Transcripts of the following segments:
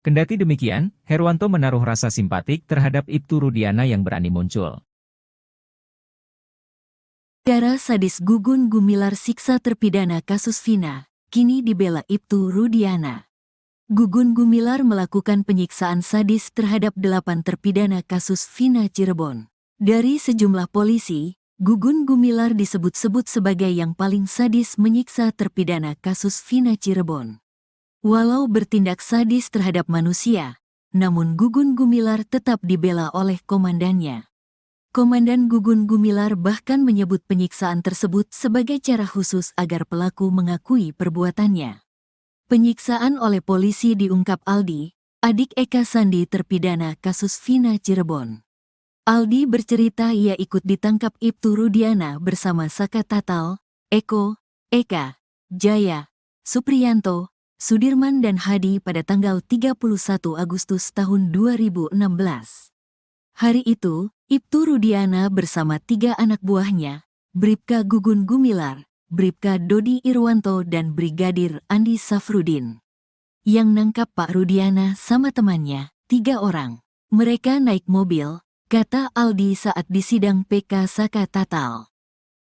Kendati demikian, Herwanto menaruh rasa simpatik terhadap Ibtu Rudiana yang berani muncul. Darah sadis Gugun Gumilar siksa terpidana kasus Vina, kini dibela Ibtu Rudiana. Gugun Gumilar melakukan penyiksaan sadis terhadap 8 terpidana kasus Vina Cirebon. Dari sejumlah polisi, Gugun Gumilar disebut-sebut sebagai yang paling sadis menyiksa terpidana kasus Vina Cirebon. Walau bertindak sadis terhadap manusia, namun Gugun Gumilar tetap dibela oleh komandannya. Komandan Gugun Gumilar bahkan menyebut penyiksaan tersebut sebagai cara khusus agar pelaku mengakui perbuatannya. Penyiksaan oleh polisi diungkap Aldi, adik Eka Sandi terpidana kasus Vina Cirebon. Aldi bercerita ia ikut ditangkap Ibtu Rudiana bersama Saka Tatal, Eko, Eka, Jaya, Supriyanto, Sudirman dan Hadi pada tanggal 31 Agustus tahun 2016. Hari itu, Ibtu Rudiana bersama 3 anak buahnya, Bribka Gugun Gumilar, Bribka Dodi Irwanto dan Brigadir Andi Safrudin. Yang nangkap Pak Rudiana sama temannya, 3 orang. Mereka naik mobil, kata Aldi saat disidang PK Saka Tatal.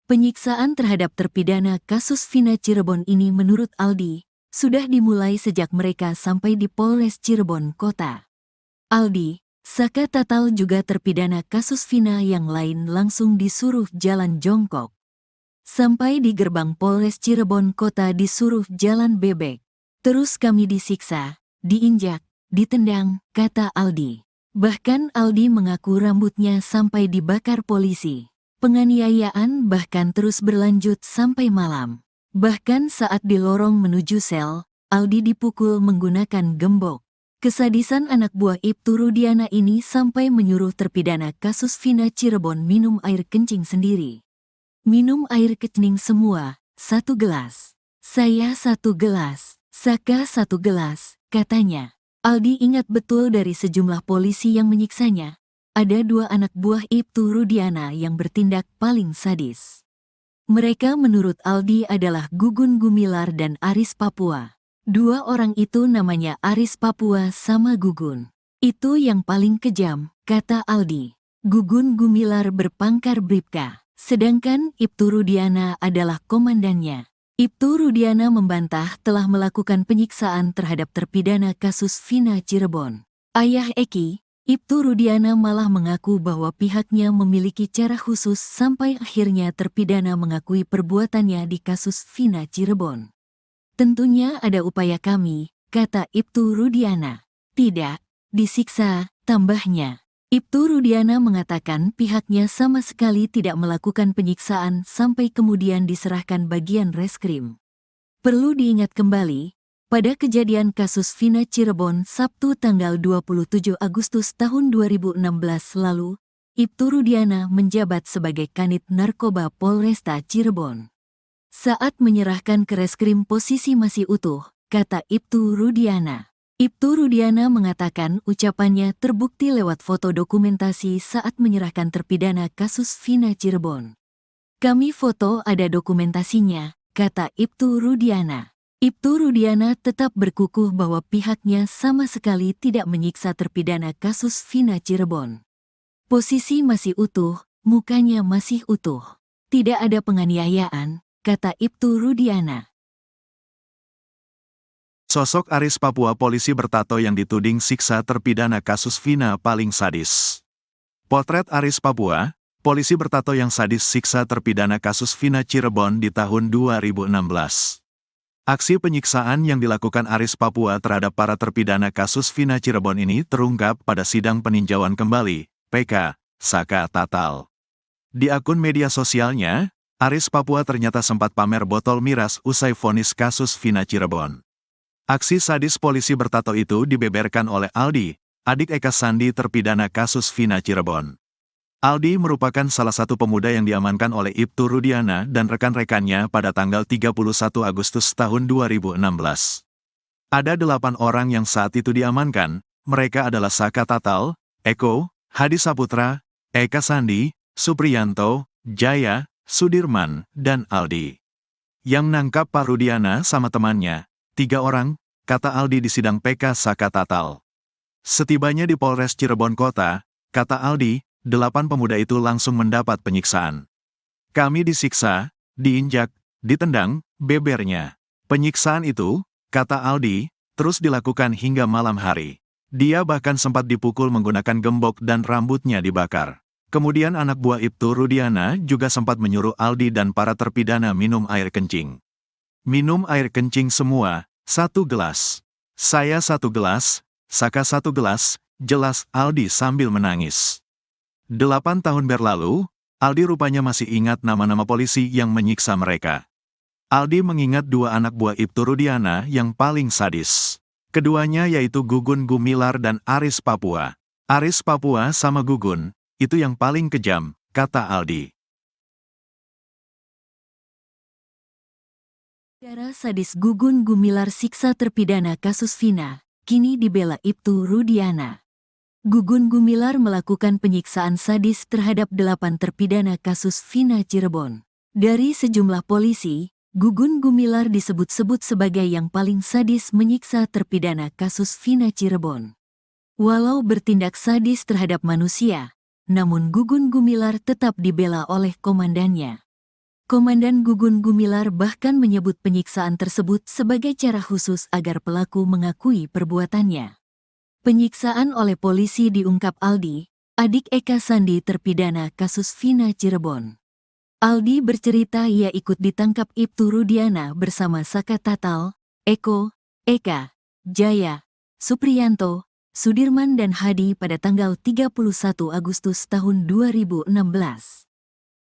Penyiksaan terhadap terpidana kasus Vina Cirebon ini menurut Aldi, sudah dimulai sejak mereka sampai di Polres Cirebon Kota. Aldi, Saka Tatal juga terpidana kasus Vina yang lain langsung disuruh jalan jongkok. Sampai di gerbang Polres Cirebon Kota disuruh jalan bebek. Terus kami disiksa, diinjak, ditendang, kata Aldi. Bahkan Aldi mengaku rambutnya sampai dibakar polisi. Penganiayaan bahkan terus berlanjut sampai malam. Bahkan saat di lorong menuju sel, Aldi dipukul menggunakan gembok. Kesadisan anak buah Ibtu Rudiana ini sampai menyuruh terpidana kasus Vina Cirebon minum air kencing sendiri. Minum air kencing semua, 1 gelas. Saya 1 gelas, Saka 1 gelas, katanya. Aldi ingat betul dari sejumlah polisi yang menyiksanya. Ada 2 anak buah Ibtu Rudiana yang bertindak paling sadis. Mereka menurut Aldi adalah Gugun Gumilar dan Aris Papua. 2 orang itu namanya Aris Papua sama Gugun. Itu yang paling kejam, kata Aldi. Gugun Gumilar berpangkat Bribka, sedangkan Ibtu Rudiana adalah komandannya. Ibtu Rudiana membantah telah melakukan penyiksaan terhadap terpidana kasus Vina Cirebon. Ayah Eki, Ibtu Rudiana malah mengaku bahwa pihaknya memiliki cara khusus sampai akhirnya terpidana mengakui perbuatannya di kasus Vina Cirebon. Tentunya ada upaya kami, kata Ibtu Rudiana. Tidak, disiksa, tambahnya. Ibtu Rudiana mengatakan pihaknya sama sekali tidak melakukan penyiksaan sampai kemudian diserahkan bagian reskrim. Perlu diingat kembali, pada kejadian kasus Vina Cirebon Sabtu tanggal 27 Agustus tahun 2016 lalu, Ibtu Rudiana menjabat sebagai Kanit Narkoba Polresta Cirebon. Saat menyerahkan ke reskrim posisi masih utuh, kata Ibtu Rudiana. Ibtu Rudiana mengatakan ucapannya terbukti lewat foto dokumentasi saat menyerahkan terpidana kasus Vina Cirebon. Kami foto ada dokumentasinya, kata Ibtu Rudiana. Ibtu Rudiana tetap berkukuh bahwa pihaknya sama sekali tidak menyiksa terpidana kasus Vina Cirebon. Posisi masih utuh, mukanya masih utuh. Tidak ada penganiayaan, kata Ibtu Rudiana. Sosok Aris Papua polisi bertato yang dituding siksa terpidana kasus Vina paling sadis. Potret Aris Papua, polisi bertato yang sadis siksa terpidana kasus Vina Cirebon di tahun 2016. Aksi penyiksaan yang dilakukan Aris Papua terhadap para terpidana kasus Vina Cirebon ini terungkap pada sidang peninjauan kembali, PK, Saka Tatal. Di akun media sosialnya, Aris Papua ternyata sempat pamer botol miras usai vonis kasus Vina Cirebon. Aksi sadis polisi bertato itu dibeberkan oleh Aldi, adik Eka Sandi terpidana kasus Vina Cirebon. Aldi merupakan salah satu pemuda yang diamankan oleh Ibtu Rudiana dan rekan-rekannya pada tanggal 31 Agustus tahun 2016. Ada 8 orang yang saat itu diamankan, mereka adalah Saka Tatal, Eko, Hadi Saputra, Eka Sandi, Supriyanto, Jaya, Sudirman, dan Aldi. Yang nangkap Pak Rudiana sama temannya, 3 orang, kata Aldi di sidang PK Saka Tatal. Setibanya di Polres Cirebon Kota, kata Aldi, 8 pemuda itu langsung mendapat penyiksaan. Kami disiksa, diinjak, ditendang, bebernya. Penyiksaan itu, kata Aldi, terus dilakukan hingga malam hari. Dia bahkan sempat dipukul menggunakan gembok dan rambutnya dibakar. Kemudian anak buah Ibtu Rudiana juga sempat menyuruh Aldi dan para terpidana minum air kencing. Minum air kencing semua, 1 gelas. Saya 1 gelas, Saka 1 gelas, jelas Aldi sambil menangis. 8 tahun berlalu, Aldi rupanya masih ingat nama-nama polisi yang menyiksa mereka. Aldi mengingat 2 anak buah Ibtu Rudiana yang paling sadis. Keduanya yaitu Gugun Gumilar dan Aris Papua. Aris Papua sama Gugun, itu yang paling kejam, kata Aldi. Cara sadis Gugun Gumilar siksa terpidana kasus Vina, kini dibela Ibtu Rudiana. Gugun Gumilar melakukan penyiksaan sadis terhadap 8 terpidana kasus Vina Cirebon. Dari sejumlah polisi, Gugun Gumilar disebut-sebut sebagai yang paling sadis menyiksa terpidana kasus Vina Cirebon. Walau bertindak sadis terhadap manusia, namun Gugun Gumilar tetap dibela oleh komandannya. Komandan Gugun Gumilar bahkan menyebut penyiksaan tersebut sebagai cara khusus agar pelaku mengakui perbuatannya. Penyiksaan oleh polisi diungkap Aldi, adik Eka Sandi terpidana kasus Vina Cirebon. Aldi bercerita ia ikut ditangkap Ibtu Rudiana bersama Saka Tatal, Eko, Eka, Jaya, Supriyanto, Sudirman dan Hadi pada tanggal 31 Agustus tahun 2016.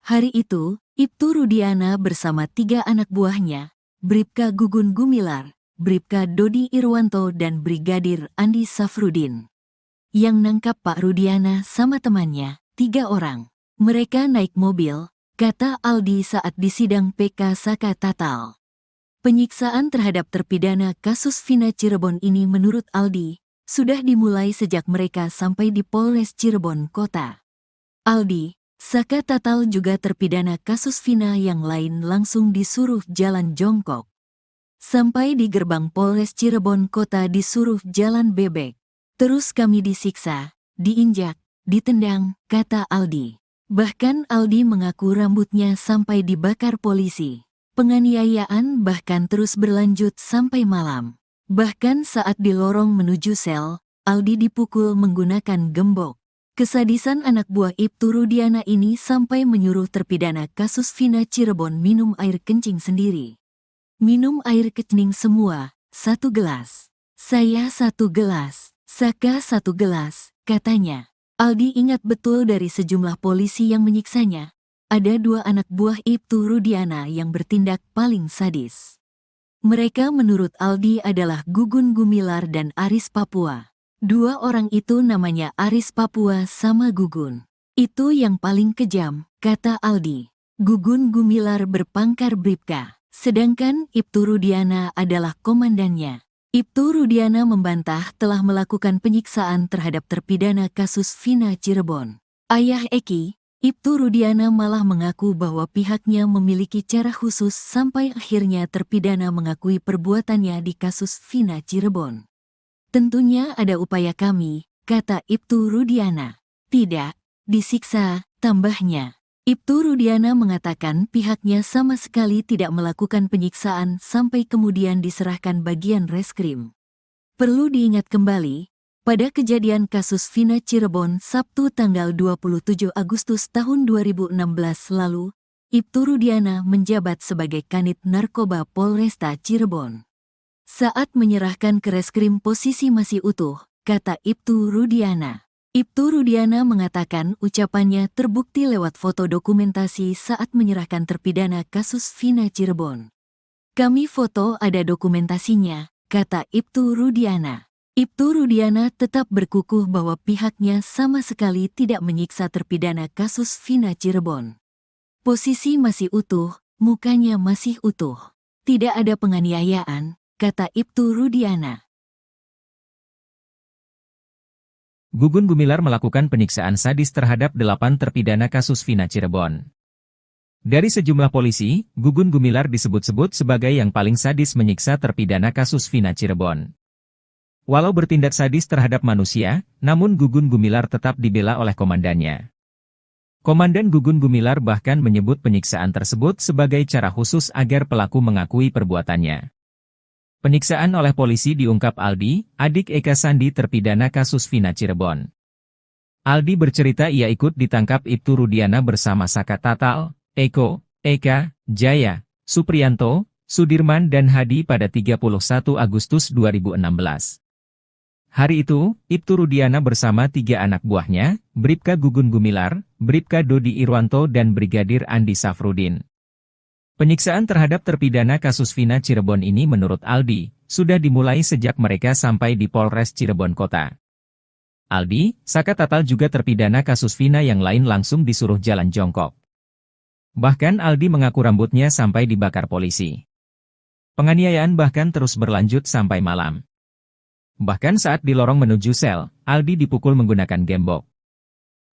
Hari itu, Ibtu Rudiana bersama 3 anak buahnya, Bribka Gugun Gumilar, Bribka Dodi Irwanto dan Brigadir Andi Safrudin. Yang nangkap Pak Rudiana sama temannya, 3 orang. Mereka naik mobil, kata Aldi saat di sidang PK Saka Tatal. Penyiksaan terhadap terpidana kasus Vina Cirebon ini menurut Aldi, sudah dimulai sejak mereka sampai di Polres Cirebon Kota. Aldi, Saka Tatal juga terpidana kasus Vina yang lain langsung disuruh jalan jongkok. Sampai di gerbang Polres Cirebon Kota disuruh jalan bebek. Terus kami disiksa, diinjak, ditendang, kata Aldi. Bahkan Aldi mengaku rambutnya sampai dibakar polisi. Penganiayaan bahkan terus berlanjut sampai malam. Bahkan saat di lorong menuju sel, Aldi dipukul menggunakan gembok. Kesadisan anak buah Ibtu Rudiana ini sampai menyuruh terpidana kasus Vina Cirebon minum air kencing sendiri. Minum air kencing semua, 1 gelas. Saya 1 gelas, Saka 1 gelas, katanya. Aldi ingat betul dari sejumlah polisi yang menyiksanya. Ada 2 anak buah Ibtu Rudiana yang bertindak paling sadis. Mereka menurut Aldi adalah Gugun Gumilar dan Aris Papua. 2 orang itu namanya Aris Papua sama Gugun. Itu yang paling kejam, kata Aldi. Gugun Gumilar berpangkat Bribka, sedangkan Ibtu Rudiana adalah komandannya. Ibtu Rudiana membantah telah melakukan penyiksaan terhadap terpidana kasus Vina Cirebon. Ayah Eki, Ibtu Rudiana malah mengaku bahwa pihaknya memiliki cara khusus sampai akhirnya terpidana mengakui perbuatannya di kasus Vina Cirebon. Tentunya ada upaya kami, kata Ibtu Rudiana. Tidak, disiksa, tambahnya. Ibtu Rudiana mengatakan pihaknya sama sekali tidak melakukan penyiksaan sampai kemudian diserahkan bagian reskrim. Perlu diingat kembali, pada kejadian kasus Vina Cirebon Sabtu tanggal 27 Agustus tahun 2016 lalu, Ibtu Rudiana menjabat sebagai Kanit Narkoba Polresta Cirebon. Saat menyerahkan ke reskrim posisi masih utuh, kata Ibtu Rudiana. Ibtu Rudiana mengatakan ucapannya terbukti lewat foto dokumentasi saat menyerahkan terpidana kasus Vina Cirebon. Kami foto ada dokumentasinya, kata Ibtu Rudiana. Ibtu Rudiana tetap berkukuh bahwa pihaknya sama sekali tidak menyiksa terpidana kasus Vina Cirebon. Posisi masih utuh, mukanya masih utuh. Tidak ada penganiayaan, kata Ibtu Rudiana. Gugun Gumilar melakukan penyiksaan sadis terhadap 8 terpidana kasus Vina Cirebon. Dari sejumlah polisi, Gugun Gumilar disebut-sebut sebagai yang paling sadis menyiksa terpidana kasus Vina Cirebon. Walau bertindak sadis terhadap manusia, namun Gugun Gumilar tetap dibela oleh komandannya. Komandan Gugun Gumilar bahkan menyebut penyiksaan tersebut sebagai cara khusus agar pelaku mengakui perbuatannya. Penyiksaan oleh polisi diungkap Aldi, adik Eka Sandi terpidana kasus Vina Cirebon. Aldi bercerita ia ikut ditangkap Ibtu Rudiana bersama Saka Tatal, Eko, Eka, Jaya, Supriyanto, Sudirman dan Hadi pada 31 Agustus 2016. Hari itu, Ibtu Rudiana bersama 3 anak buahnya, Bribka Gugun Gumilar, Bribka Dodi Irwanto dan Brigadir Andi Safrudin. Penyiksaan terhadap terpidana kasus Vina Cirebon ini menurut Aldi, sudah dimulai sejak mereka sampai di Polres Cirebon Kota. Aldi, Saka Tatal juga terpidana kasus Vina yang lain langsung disuruh jalan jongkok. Bahkan Aldi mengaku rambutnya sampai dibakar polisi. Penganiayaan bahkan terus berlanjut sampai malam. Bahkan saat di lorong menuju sel, Aldi dipukul menggunakan gembok.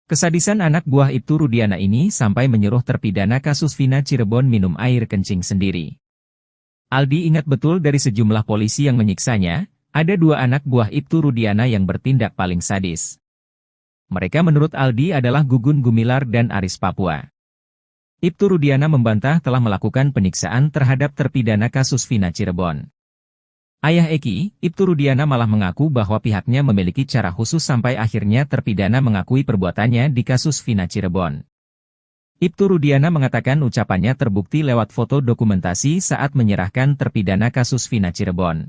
Kesadisan anak buah Ibtu Rudiana ini sampai menyuruh terpidana kasus Vina Cirebon minum air kencing sendiri. Aldi ingat betul dari sejumlah polisi yang menyiksanya, ada 2 anak buah Ibtu Rudiana yang bertindak paling sadis. Mereka menurut Aldi adalah Gugun Gumilar dan Aris Papua. Ibtu Rudiana membantah telah melakukan penyiksaan terhadap terpidana kasus Vina Cirebon. Ayah Eki, Ibtu Rudiana malah mengaku bahwa pihaknya memiliki cara khusus sampai akhirnya terpidana mengakui perbuatannya di kasus Vina Cirebon. Ibtu Rudiana mengatakan ucapannya terbukti lewat foto dokumentasi saat menyerahkan terpidana kasus Vina Cirebon.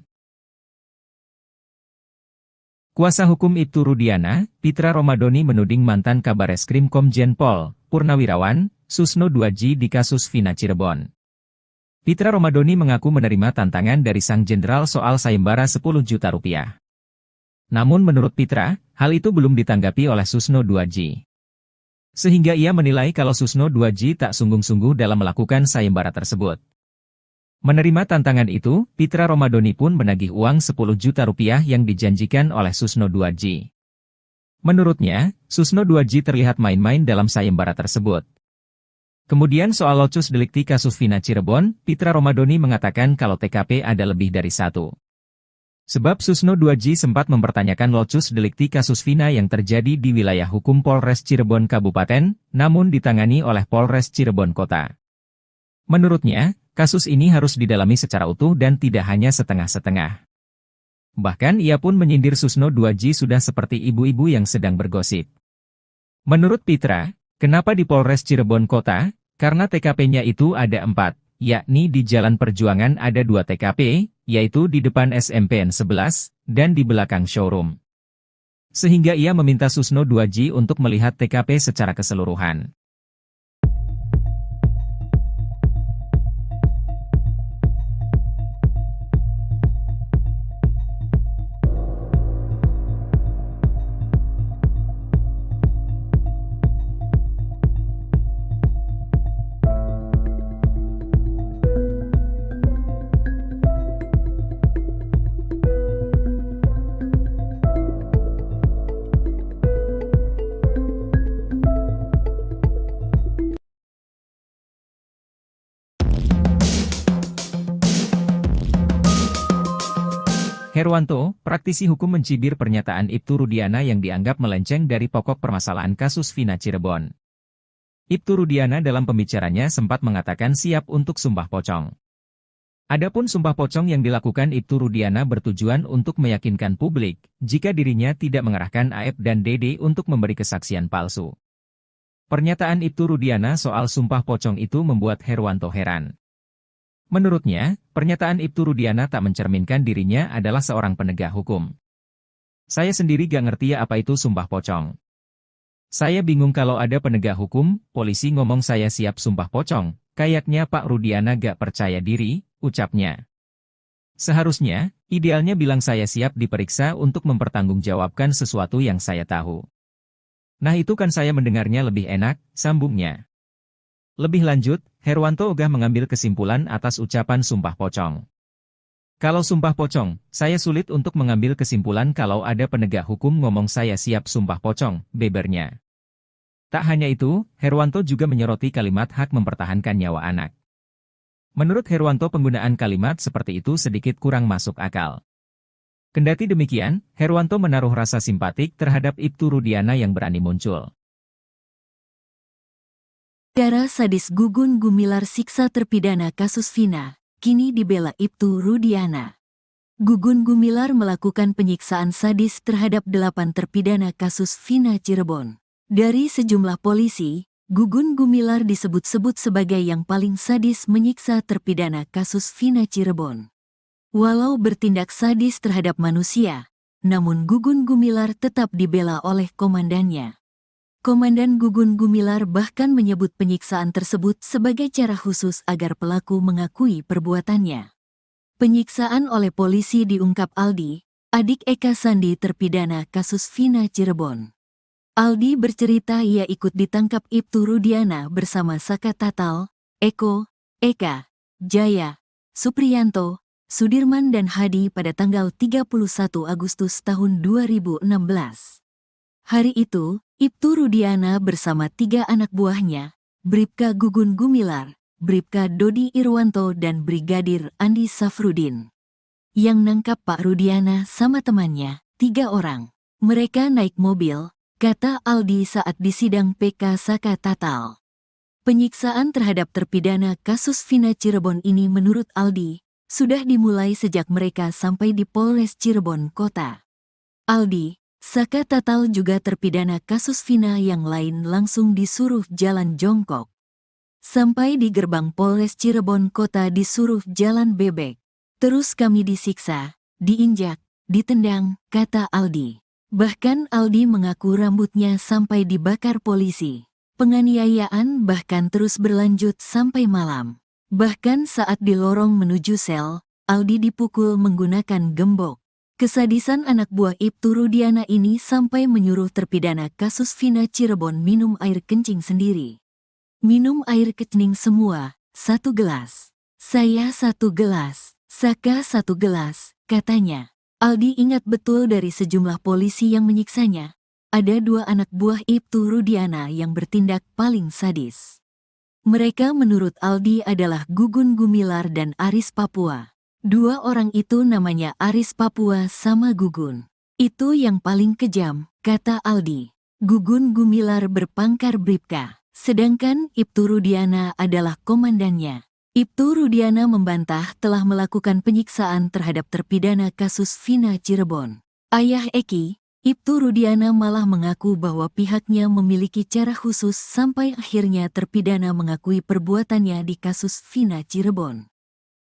Kuasa hukum Ibtu Rudiana, Pitra Romadoni menuding mantan Kabareskrim Komjen Pol, Purnawirawan, Susno Duaji di kasus Vina Cirebon. Pitra Romadoni mengaku menerima tantangan dari sang jenderal soal sayembara 10 juta rupiah. Namun menurut Pitra, hal itu belum ditanggapi oleh Susno Duaji. Sehingga ia menilai kalau Susno Duaji tak sungguh-sungguh dalam melakukan sayembara tersebut. Menerima tantangan itu, Pitra Romadoni pun menagih uang 10 juta rupiah yang dijanjikan oleh Susno Duaji. Menurutnya, Susno Duaji terlihat main-main dalam sayembara tersebut. Kemudian soal locus delikti kasus Vina Cirebon, Pitra Romadoni mengatakan kalau TKP ada lebih dari 1. Sebab Susno Duaji sempat mempertanyakan locus delikti kasus Vina yang terjadi di wilayah hukum Polres Cirebon Kabupaten, namun ditangani oleh Polres Cirebon Kota. Menurutnya, kasus ini harus didalami secara utuh dan tidak hanya setengah-setengah. Bahkan ia pun menyindir Susno Duaji sudah seperti ibu-ibu yang sedang bergosip. Menurut Pitra, kenapa di Polres Cirebon Kota? Karena TKP-nya itu ada 4, yakni di Jalan Perjuangan ada 2 TKP, yaitu di depan SMPN 11, dan di belakang showroom. Sehingga ia meminta Susno Duaji untuk melihat TKP secara keseluruhan. Herwanto, praktisi hukum mencibir pernyataan Ibtu Rudiana yang dianggap melenceng dari pokok permasalahan kasus Vina Cirebon. Ibtu Rudiana dalam pembicaranya sempat mengatakan siap untuk sumpah pocong. Adapun sumpah pocong yang dilakukan Ibtu Rudiana bertujuan untuk meyakinkan publik jika dirinya tidak mengerahkan Aep dan Dede untuk memberi kesaksian palsu. Pernyataan Ibtu Rudiana soal sumpah pocong itu membuat Herwanto heran. Menurutnya, pernyataan Ibtu Rudiana tak mencerminkan dirinya adalah seorang penegak hukum. Saya sendiri gak ngerti apa itu sumpah pocong. Saya bingung kalau ada penegak hukum, polisi ngomong saya siap sumpah pocong, kayaknya Pak Rudiana gak percaya diri, ucapnya. Seharusnya, idealnya bilang saya siap diperiksa untuk mempertanggungjawabkan sesuatu yang saya tahu. Nah itu kan saya mendengarnya lebih enak, sambungnya. Lebih lanjut, Herwanto ogah mengambil kesimpulan atas ucapan sumpah pocong. Kalau sumpah pocong, saya sulit untuk mengambil kesimpulan kalau ada penegak hukum ngomong saya siap sumpah pocong, bebernya. Tak hanya itu, Herwanto juga menyoroti kalimat hak mempertahankan nyawa anak. Menurut Herwanto, penggunaan kalimat seperti itu sedikit kurang masuk akal. Kendati demikian, Herwanto menaruh rasa simpatik terhadap Ibtu Rudiana yang berani muncul. Cara sadis Gugun Gumilar siksa terpidana kasus Vina, kini dibela Ibtu Rudiana. Gugun Gumilar melakukan penyiksaan sadis terhadap 8 terpidana kasus Vina Cirebon. Dari sejumlah polisi, Gugun Gumilar disebut-sebut sebagai yang paling sadis menyiksa terpidana kasus Vina Cirebon. Walau bertindak sadis terhadap manusia, namun Gugun Gumilar tetap dibela oleh komandannya. Komandan Gugun Gumilar bahkan menyebut penyiksaan tersebut sebagai cara khusus agar pelaku mengakui perbuatannya. Penyiksaan oleh polisi diungkap Aldi, adik Eka Sandi terpidana kasus Vina Cirebon. Aldi bercerita ia ikut ditangkap Ibtu Rudiana bersama Saka Tatal, Eko, Eka, Jaya, Supriyanto, Sudirman dan Hadi pada tanggal 31 Agustus tahun 2016. Hari itu, Ibtu Rudiana bersama 3 anak buahnya, Bribka Gugun Gumilar, Bribka Dodi Irwanto dan Brigadir Andi Safrudin. Yang nangkap Pak Rudiana sama temannya, 3 orang. Mereka naik mobil, kata Aldi saat disidang PK Saka Tatal. Penyiksaan terhadap terpidana kasus Vina Cirebon ini menurut Aldi, sudah dimulai sejak mereka sampai di Polres Cirebon Kota. Aldi, Saka Tatal juga terpidana kasus Vina yang lain langsung disuruh jalan jongkok. Sampai di gerbang Polres Cirebon Kota disuruh jalan bebek. Terus kami disiksa, diinjak, ditendang, kata Aldi. Bahkan Aldi mengaku rambutnya sampai dibakar polisi. Penganiayaan bahkan terus berlanjut sampai malam. Bahkan saat di lorong menuju sel, Aldi dipukul menggunakan gembok. Kesadisan anak buah Ibtu Rudiana ini sampai menyuruh terpidana kasus Vina Cirebon minum air kencing sendiri. Minum air kencing semua, 1 gelas. Saya 1 gelas, Saka 1 gelas, katanya. Aldi ingat betul dari sejumlah polisi yang menyiksanya. Ada 2 anak buah Ibtu Rudiana yang bertindak paling sadis. Mereka menurut Aldi adalah Gugun Gumilar dan Aris Papua. 2 orang itu namanya Aris Papua sama Gugun. Itu yang paling kejam, kata Aldi. Gugun Gumilar berpangkat Bribka, sedangkan Ibtu Rudiana adalah komandannya. Ibtu Rudiana membantah telah melakukan penyiksaan terhadap terpidana kasus Vina Cirebon. Ayah Eki, Ibtu Rudiana malah mengaku bahwa pihaknya memiliki cara khusus sampai akhirnya terpidana mengakui perbuatannya di kasus Vina Cirebon.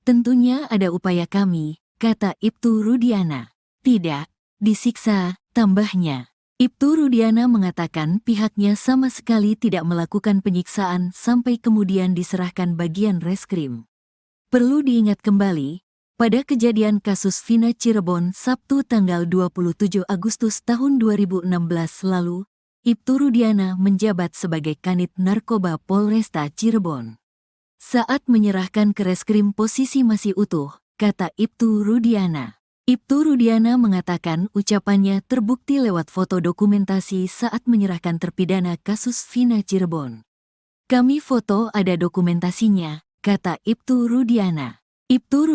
Tentunya ada upaya kami, kata Ibtu Rudiana. Tidak, disiksa, tambahnya. Ibtu Rudiana mengatakan pihaknya sama sekali tidak melakukan penyiksaan sampai kemudian diserahkan bagian reskrim. Perlu diingat kembali, pada kejadian kasus Vina Cirebon Sabtu tanggal 27 Agustus tahun 2016 lalu, Ibtu Rudiana menjabat sebagai Kanit Narkoba Polresta Cirebon. Saat menyerahkan ke reskrim posisi masih utuh, kata Ibtu Rudiana. Ibtu Rudiana mengatakan ucapannya terbukti lewat foto dokumentasi saat menyerahkan terpidana kasus Vina Cirebon. Kami foto ada dokumentasinya, kata Ibtu Rudiana. Ibtu